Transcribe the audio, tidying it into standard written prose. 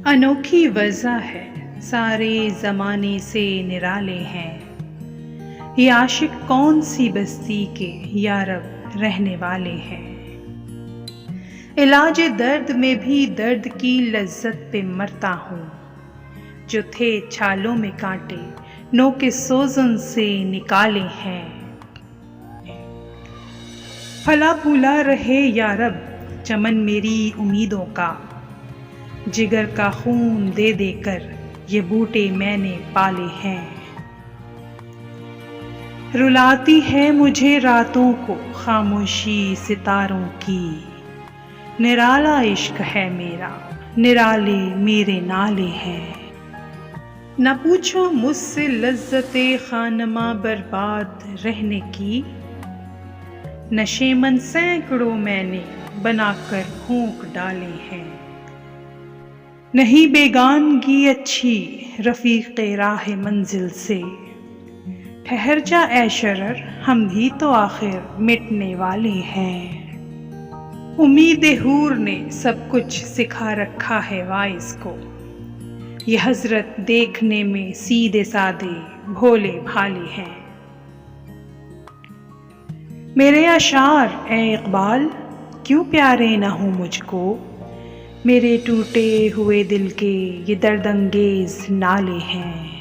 अनोखी वजह है, सारे ज़माने से निराले हैं। ये आशिक कौन सी बस्ती के यारब रहने वाले हैं। इलाज दर्द में भी दर्द की लज्जत पे मरता हूँ। जो थे छालों में कांटे नो के सोजन से निकाले हैं। फला फूला रहे यारब चमन मेरी उम्मीदों का। जिगर का खून दे देकर ये बूटे मैंने पाले हैं। रुलाती है मुझे रातों को खामोशी सितारों की। निराला इश्क है मेरा, निराले मेरे नाले हैं। न पूछो मुझसे लज्जते खानमा बर्बाद रहने की। नशे मन सैकड़ों मैंने बनाकर फूंक डाले हैं। नहीं बेगानगी अच्छी रफ़ीक़े राह मंजिल से। ठहर जा ऐ शरर, हम भी तो आखिर मिटने वाले हैं। उम्मीद हूर ने सब कुछ सिखा रखा है वाइस को। ये हजरत देखने में सीधे साधे भोले भाले हैं। मेरे अशार ए इक़बाल क्यों प्यारे न हो मुझको। मेरे टूटे हुए दिल के ये दर्द अंगेज़ नाले हैं।